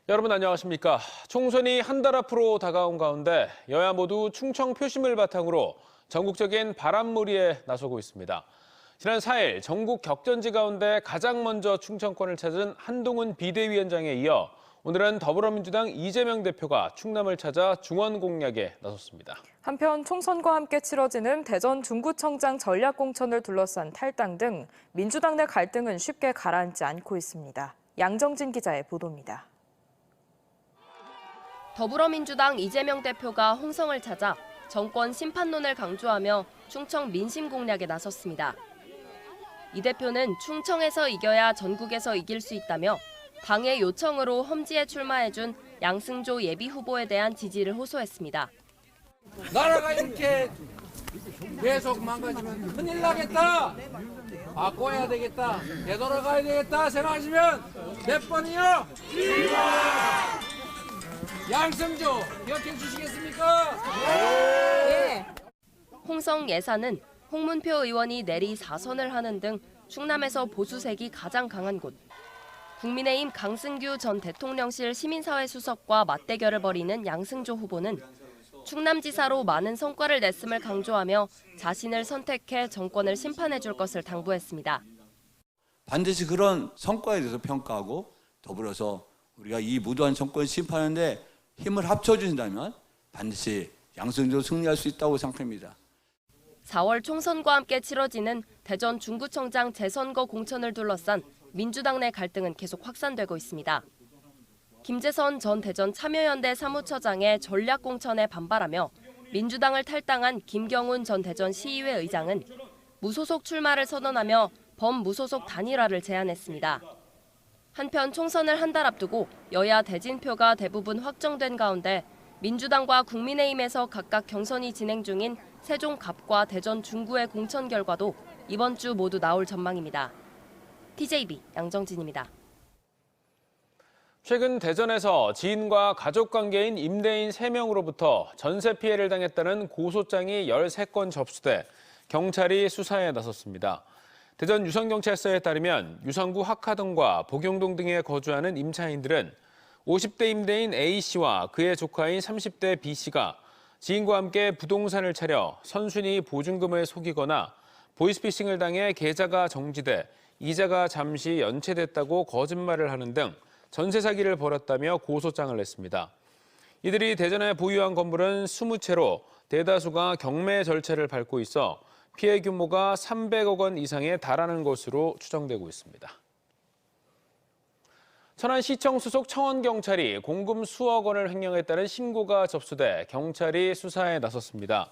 여러분 안녕하십니까. 총선이 한 달 앞으로 다가온 가운데 여야 모두 충청 표심을 바탕으로 전국적인 바람몰이에 나서고 있습니다. 지난 4일 전국 격전지 가운데 가장 먼저 충청권을 찾은 한동훈 비대위원장에 이어 오늘은 더불어민주당 이재명 대표가 충남을 찾아 중원 공략에 나섰습니다. 한편 총선과 함께 치러지는 대전 중구청장 전략공천을 둘러싼 탈당 등 민주당 내 갈등은 쉽게 가라앉지 않고 있습니다. 양정진 기자의 보도입니다. 더불어민주당 이재명 대표가 홍성을 찾아 정권 심판론을 강조하며 충청 민심 공략에 나섰습니다. 이 대표는 충청에서 이겨야 전국에서 이길 수 있다며 당의 요청으로 험지에 출마해준 양승조 예비후보에 대한 지지를 호소했습니다. 나라가 이렇게 계속 망가지면 큰일 나겠다. 바꿔야 되겠다. 되돌아가야 되겠다 생각하시면 몇 번이요? 양승조 기억해 주시겠습니까? 네. 홍성 예산은 홍문표 의원이 내리 4선을 하는 등 충남에서 보수색이 가장 강한 곳. 국민의힘 강승규 전 대통령실 시민사회 수석과 맞대결을 벌이는 양승조 후보는 충남지사로 많은 성과를 냈음을 강조하며 자신을 선택해 정권을 심판해 줄 것을 당부했습니다. 반드시 그런 성과에 대해서 평가하고 더불어서 우리가 이 무도한 정권을 심판하는데 힘을 합쳐주신다면 반드시 양승조 승리할 수 있다고 생각합니다. 4월 총선과 함께 치러지는 대전 중구청장 재선거 공천을 둘러싼 민주당 내 갈등은 계속 확산되고 있습니다. 김재선 전 대전 참여연대 사무처장의 전략 공천에 반발하며 민주당을 탈당한 김경훈 전 대전 시의회 의장은 무소속 출마를 선언하며 범무소속 단일화를 제안했습니다. 한편 총선을 한 달 앞두고 여야 대진표가 대부분 확정된 가운데 민주당과 국민의힘에서 각각 경선이 진행 중인 세종 갑과 대전 중구의 공천 결과도 이번 주 모두 나올 전망입니다. TJB 양정진입니다. 최근 대전에서 지인과 가족 관계인 임대인 3명으로부터 전세 피해를 당했다는 고소장이 13건 접수돼 경찰이 수사에 나섰습니다. 대전 유성경찰서에 따르면 유성구 학하동과 복용동 등에 거주하는 임차인들은 50대 임대인 A씨와 그의 조카인 30대 B씨가 지인과 함께 부동산을 차려 선순위 보증금을 속이거나 보이스피싱을 당해 계좌가 정지돼 이자가 잠시 연체됐다고 거짓말을 하는 등 전세 사기를 벌였다며 고소장을 냈습니다. 이들이 대전에 보유한 건물은 20채로 대다수가 경매 절차를 밟고 있어 피해 규모가 300억 원 이상에 달하는 것으로 추정되고 있습니다. 천안시청 소속 청원경찰이 공금 수억 원을 횡령했다는 신고가 접수돼 경찰이 수사에 나섰습니다.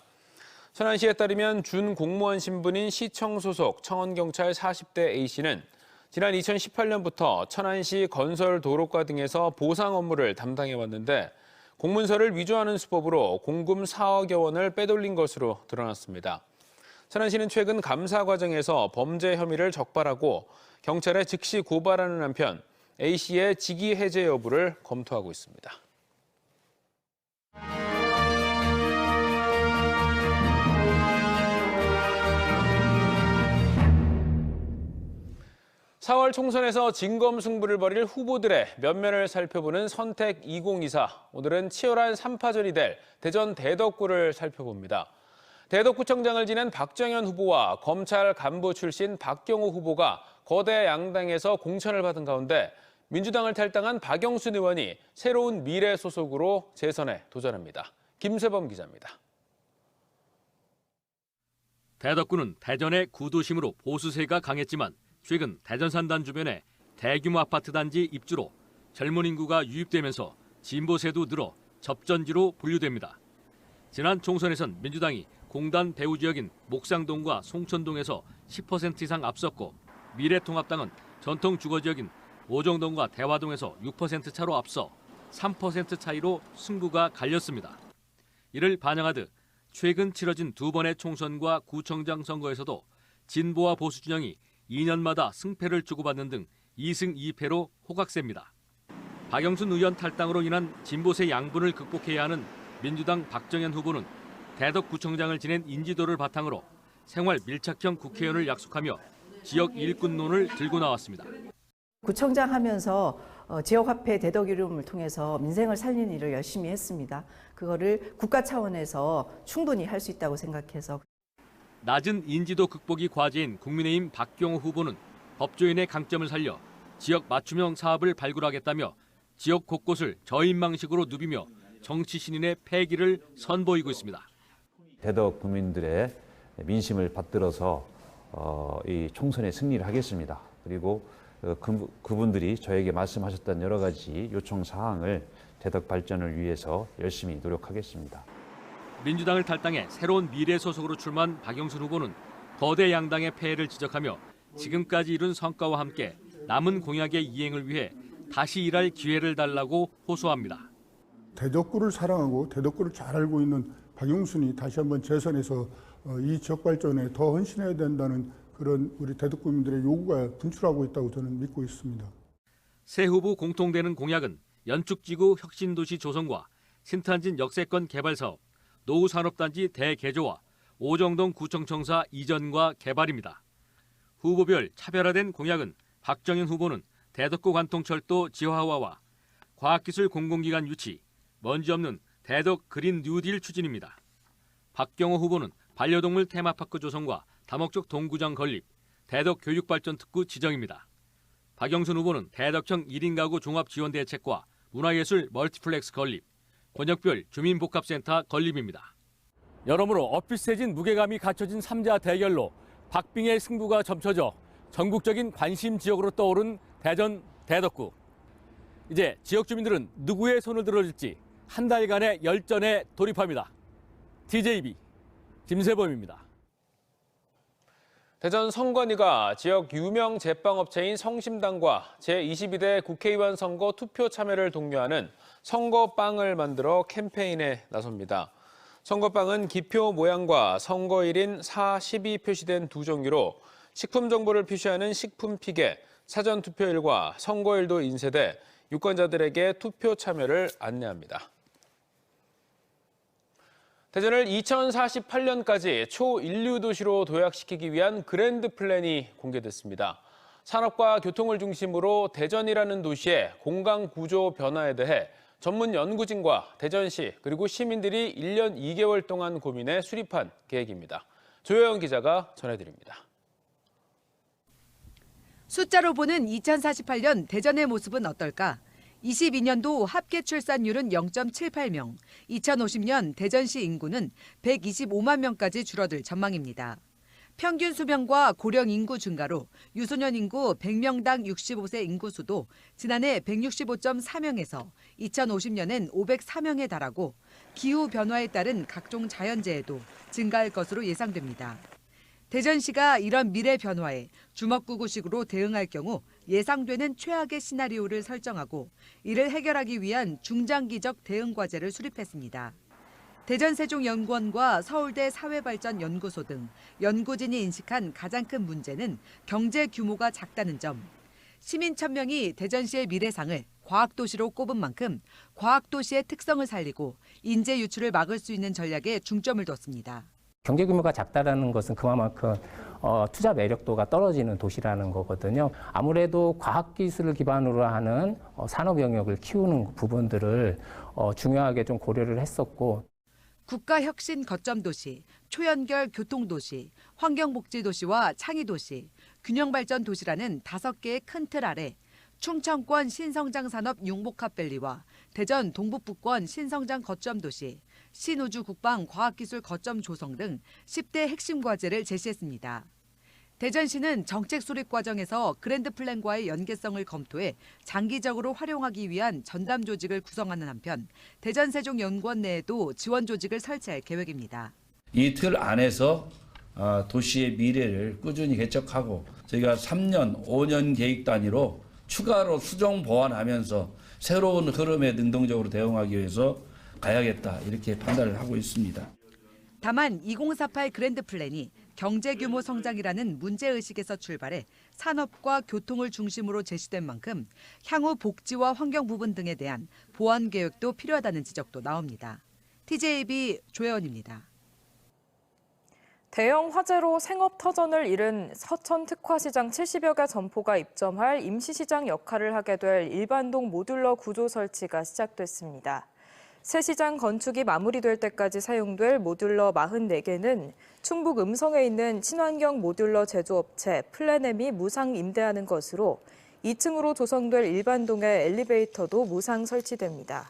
천안시에 따르면 준 공무원 신분인 시청 소속 청원경찰 40대 A씨는 지난 2018년부터 천안시 건설 도로과 등에서 보상 업무를 담당해왔는데 공문서를 위조하는 수법으로 공금 4억여 원을 빼돌린 것으로 드러났습니다. 천안시는 최근 감사 과정에서 범죄 혐의를 적발하고 경찰에 즉시 고발하는 한편 A씨의 직위 해제 여부를 검토하고 있습니다. 4월 총선에서 진검승부를 벌일 후보들의 면면을 살펴보는 선택 2024. 오늘은 치열한 3파전이 될 대전 대덕구를 살펴봅니다. 대덕구청장을 지낸 박정현 후보와 검찰 간부 출신 박경호 후보가 거대 양당에서 공천을 받은 가운데 민주당을 탈당한 박영순 의원이 새로운 미래 소속으로 재선에 도전합니다. 김세범 기자입니다. 대덕구는 대전의 구도심으로 보수세가 강했지만 최근 대전 산단 주변에 대규모 아파트 단지 입주로 젊은 인구가 유입되면서 진보세도 늘어 접전지로 분류됩니다. 지난 총선에선 민주당이 공단 배후 지역인 목상동과 송천동에서 10% 이상 앞섰고 미래통합당은 전통 주거 지역인 오정동과 대화동에서 6% 차로 앞서 3% 차이로 승부가 갈렸습니다. 이를 반영하듯 최근 치러진 두 번의 총선과 구청장 선거에서도 진보와 보수 진영이 2년마다 승패를 주고받는 등 2승 2패로 호각세입니다. 박영순 의원 탈당으로 인한 진보세 양분을 극복해야 하는 민주당 박정현 후보는 대덕구청장을 지낸 인지도를 바탕으로 생활 밀착형 국회의원을 약속하며 지역 일꾼론을 들고 나왔습니다. 구청장 하면서 지역화폐 대덕이름을 통해서 민생을 살리는 일을 열심히 했습니다. 그거를 국가 차원에서 충분히 할 수 있다고 생각해서. 낮은 인지도 극복이 과제인 국민의힘 박경호 후보는 법조인의 강점을 살려 지역 맞춤형 사업을 발굴하겠다며 지역 곳곳을 저인망식으로 누비며 정치 신인의 패기를 선보이고 있습니다. 대덕 구민들의 민심을 받들어서 이 총선에 승리를 하겠습니다. 그리고 그분들이 저에게 말씀하셨던 여러 가지 요청 사항을 대덕 발전을 위해서 열심히 노력하겠습니다. 민주당을 탈당해 새로운 미래 소속으로 출마한 박영순 후보는 거대 양당의 폐해를 지적하며 지금까지 이룬 성과와 함께 남은 공약의 이행을 위해 다시 일할 기회를 달라고 호소합니다. 대덕구를 사랑하고 대덕구를 잘 알고 있는 박영순이 다시 한번 재선에서 이 지역 발전에 더 헌신해야 된다는 그런 우리 대덕구민들의 요구가 분출하고 있다고 저는 믿고 있습니다. 새 후보 공통되는 공약은 연축지구 혁신도시 조성과 신탄진 역세권 개발 사업, 노후산업단지 대개조와 오정동 구청청사 이전과 개발입니다. 후보별 차별화된 공약은 박정현 후보는 대덕구 관통철도 지하화와 과학기술 공공기관 유치, 먼지 없는 대덕 그린 뉴딜 추진입니다. 박경호 후보는 반려동물 테마파크 조성과 다목적 동구장 건립, 대덕 교육발전 특구 지정입니다. 박영순 후보는 대덕형 1인 가구 종합지원대책과 문화예술 멀티플렉스 건립, 권역별 주민복합센터 건립입니다. 여러모로 엇비슷해진 무게감이 갖춰진 3자 대결로 박빙의 승부가 점쳐져 전국적인 관심 지역으로 떠오른 대전 대덕구. 이제 지역 주민들은 누구의 손을 들어줄지 한 달간의 열전에 돌입합니다. TJB 김세범입니다. 대전 성관이가 지역 유명 제빵업체인 성심당과 제22대 국회의원 선거 투표 참여를 독려하는 선거빵을 만들어 캠페인에 나섭니다. 선거빵은 기표 모양과 선거일인 4, 10이 표시된 두 종류로 식품 정보를 표시하는 식품픽에 사전 투표일과 선거일도 인쇄돼 유권자들에게 투표 참여를 안내합니다. 대전을 2048년까지 초인류 도시로 도약시키기 위한 그랜드 플랜이 공개됐습니다. 산업과 교통을 중심으로 대전이라는 도시의 공간 구조 변화에 대해 전문 연구진과 대전시 그리고 시민들이 1년 2개월 동안 고민해 수립한 계획입니다. 조혜영 기자가 전해드립니다. 숫자로 보는 2048년 대전의 모습은 어떨까? 22년도 합계 출산율은 0.78명, 2050년 대전시 인구는 125만 명까지 줄어들 전망입니다. 평균 수명과 고령 인구 증가로 유소년 인구 100명당 65세 인구수도 지난해 165.4명에서 2050년엔 504명에 달하고 기후 변화에 따른 각종 자연재해도 증가할 것으로 예상됩니다. 대전시가 이런 미래 변화에 주먹구구식으로 대응할 경우 예상되는 최악의 시나리오를 설정하고 이를 해결하기 위한 중장기적 대응 과제를 수립했습니다. 대전세종연구원과 서울대 사회발전연구소 등 연구진이 인식한 가장 큰 문제는 경제 규모가 작다는 점. 시민 1000명이 대전시의 미래상을 과학도시로 꼽은 만큼 과학도시의 특성을 살리고 인재 유출을 막을 수 있는 전략에 중점을 뒀습니다. 경제 규모가 작다라는 것은 그만큼 투자 매력도가 떨어지는 도시라는 거거든요. 아무래도 과학기술을 기반으로 하는 산업 영역을 키우는 부분들을 중요하게 좀 고려를 했었고. 국가혁신 거점도시, 초연결 교통도시, 환경복지도시와 창의도시, 균형발전도시라는 5개의 큰 틀 아래 충청권 신성장 산업 융복합밸리와 대전 동북부권 신성장 거점도시, 신우주 국방 과학기술 거점 조성 등 10대 핵심 과제를 제시했습니다. 대전시는 정책 수립 과정에서 그랜드 플랜과의 연계성을 검토해 장기적으로 활용하기 위한 전담 조직을 구성하는 한편 대전세종연구원 내에도 지원 조직을 설치할 계획입니다. 이 틀 안에서 도시의 미래를 꾸준히 개척하고 저희가 3년, 5년 계획 단위로 추가로 수정 보완하면서 새로운 흐름에 능동적으로 대응하기 위해서 가야겠다 이렇게 판단을 하고 있습니다. 다만 2048 그랜드 플랜이 경제 규모 성장이라는 문제의식에서 출발해 산업과 교통을 중심으로 제시된 만큼 향후 복지와 환경 부분 등에 대한 보완 계획도 필요하다는 지적도 나옵니다. TJB 조혜원입니다. 대형 화재로 생업터전을 잃은 서천 특화시장 70여 개 점포가 입점할 임시시장 역할을 하게 될 일반동 모듈러 구조 설치가 시작됐습니다. 새 시장 건축이 마무리될 때까지 사용될 모듈러 44개는 충북 음성에 있는 친환경 모듈러 제조업체 플래넴이 무상 임대하는 것으로 2층으로 조성될 일반동의 엘리베이터도 무상 설치됩니다.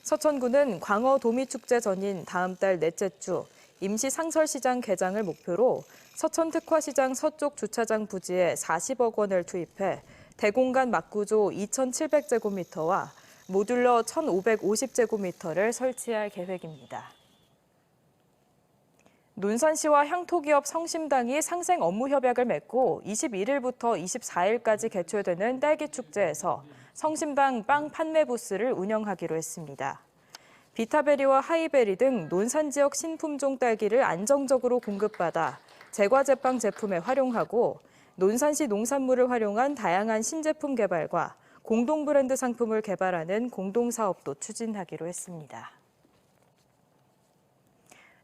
서천구는 광어 도미축제 전인 다음 달 넷째 주 임시 상설시장 개장을 목표로 서천 특화시장 서쪽 주차장 부지에 40억 원을 투입해 대공간 막구조 2,700제곱미터와 모듈러 1,550제곱미터를 설치할 계획입니다. 논산시와 향토기업 성심당이 상생 업무 협약을 맺고 21일부터 24일까지 개최되는 딸기축제에서 성심당 빵 판매 부스를 운영하기로 했습니다. 비타베리와 하이베리 등 논산 지역 신품종 딸기를 안정적으로 공급받아 제과제빵 제품에 활용하고 논산시 농산물을 활용한 다양한 신제품 개발과 공동 브랜드 상품을 개발하는 공동사업도 추진하기로 했습니다.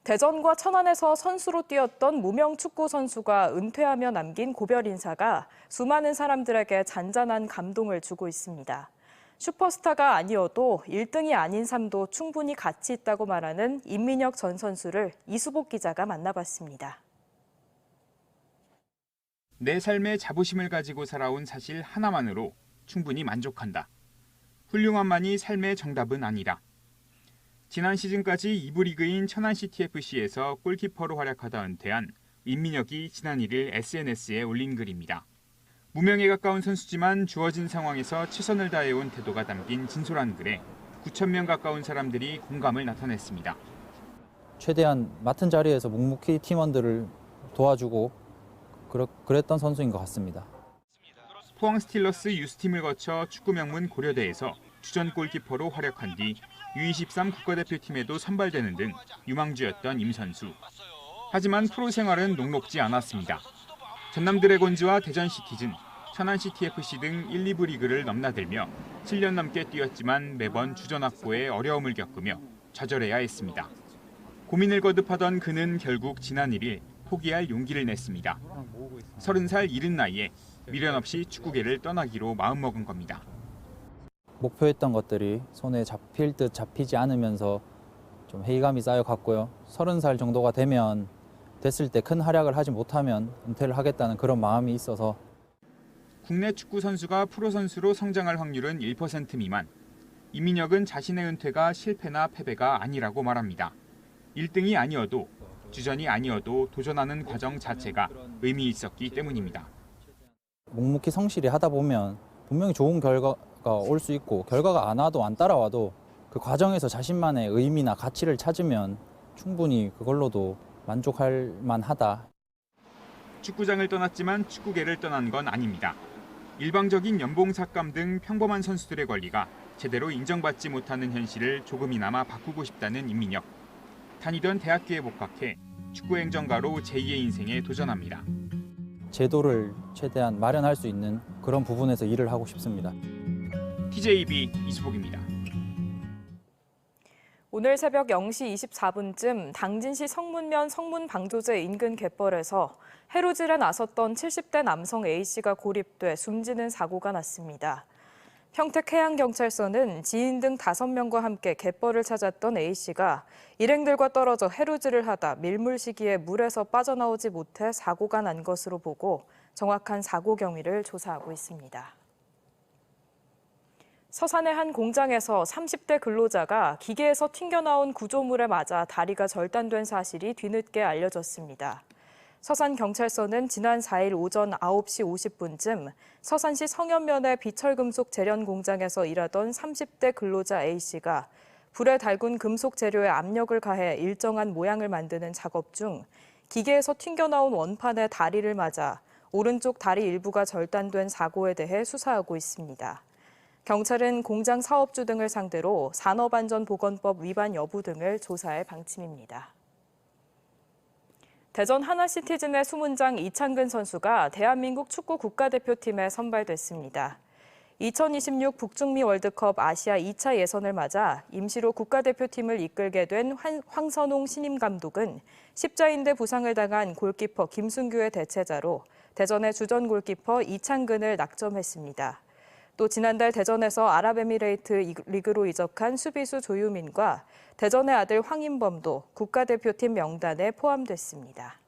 대전과 천안에서 선수로 뛰었던 무명 축구 선수가 은퇴하며 남긴 고별 인사가 수많은 사람들에게 잔잔한 감동을 주고 있습니다. 슈퍼스타가 아니어도 1등이 아닌 삶도 충분히 가치 있다고 말하는 임민혁 전 선수를 이수복 기자가 만나봤습니다. 내 삶의 자부심을 가지고 살아온 사실 하나만으로 충분히 만족한다. 훌륭함만이 삶의 정답은 아니다. 지난 시즌까지 2부 리그인 천안CTFC에서 골키퍼로 활약하다 은퇴한 임민혁이 지난 1일 SNS에 올린 글입니다. 무명에 가까운 선수지만 주어진 상황에서 최선을 다해온 태도가 담긴 진솔한 글에 9,000명 가까운 사람들이 공감을 나타냈습니다. 최대한 맡은 자리에서 묵묵히 팀원들을 도와주고 그랬던 선수인 것 같습니다. 포항 스틸러스 유스팀을 거쳐 축구 명문 고려대에서 주전 골키퍼로 활약한 뒤 U23 국가대표팀에도 선발되는 등 유망주였던 임 선수. 하지만 프로 생활은 녹록지 않았습니다. 전남 드래곤즈와 대전 시티즌, 천안 CTFC 등 1, 2부 리그를 넘나들며 7년 넘게 뛰었지만 매번 주전 확보에 어려움을 겪으며 좌절해야 했습니다. 고민을 거듭하던 그는 결국 지난 1일 포기할 용기를 냈습니다. 30살 이른 나이에 미련 없이 축구계를 떠나기로 마음먹은 겁니다. 목표했던 것들이 손에 잡힐 듯 잡히지 않으면서 좀 회의감이 쌓여갔고요. 30살 정도가 됐을 때 큰 활약을 하지 못하면 은퇴를 하겠다는 그런 마음이 있어서. 국내 축구 선수가 프로 선수로 성장할 확률은 1% 미만. 임민혁은 자신의 은퇴가 실패나 패배가 아니라고 말합니다. 1등이 아니어도 주전이 아니어도 도전하는 과정 자체가 의미 있었기 때문입니다. 묵묵히 성실히 하다 보면 분명히 좋은 결과가 올 수 있고 결과가 안 와도 안 따라와도 그 과정에서 자신만의 의미나 가치를 찾으면 충분히 그걸로도 만족할 만하다. 축구장을 떠났지만 축구계를 떠난 건 아닙니다. 일방적인 연봉 삭감 등 평범한 선수들의 권리가 제대로 인정받지 못하는 현실을 조금이나마 바꾸고 싶다는 임민혁. 다니던 대학교에 복학해 축구행정가로 제2의 인생에 도전합니다. 제도를 최대한 마련할 수 있는 그런 부분에서 일을 하고 싶습니다. TJB 이수복입니다. 오늘 새벽 0시 24분쯤 당진시 성문면 성문방조제 인근 갯벌에서 해루질에 나섰던 70대 남성 A씨가 고립돼 숨지는 사고가 났습니다. 평택해양경찰서는 지인 등 5명과 함께 갯벌을 찾았던 A씨가 일행들과 떨어져 해루질을 하다 밀물 시기에 물에서 빠져나오지 못해 사고가 난 것으로 보고 정확한 사고 경위를 조사하고 있습니다. 서산의 한 공장에서 30대 근로자가 기계에서 튕겨나온 구조물에 맞아 다리가 절단된 사실이 뒤늦게 알려졌습니다. 서산경찰서는 지난 4일 오전 9시 50분쯤 서산시 성현면의 비철금속 재련 공장에서 일하던 30대 근로자 A씨가 불에 달군 금속 재료에 압력을 가해 일정한 모양을 만드는 작업 중 기계에서 튕겨나온 원판에 다리를 맞아 오른쪽 다리 일부가 절단된 사고에 대해 수사하고 있습니다. 경찰은 공장 사업주 등을 상대로 산업안전보건법 위반 여부 등을 조사할 방침입니다. 대전 하나시티즌의 수문장 이창근 선수가 대한민국 축구 국가대표팀에 선발됐습니다. 2026 북중미 월드컵 아시아 2차 예선을 맞아 임시로 국가대표팀을 이끌게 된 황선홍 신임 감독은 십자인대 부상을 당한 골키퍼 김순규의 대체자로 대전의 주전 골키퍼 이창근을 낙점했습니다. 또 지난달 대전에서 아랍에미레이트 리그로 이적한 수비수 조유민과 대전의 아들 황인범도 국가대표팀 명단에 포함됐습니다.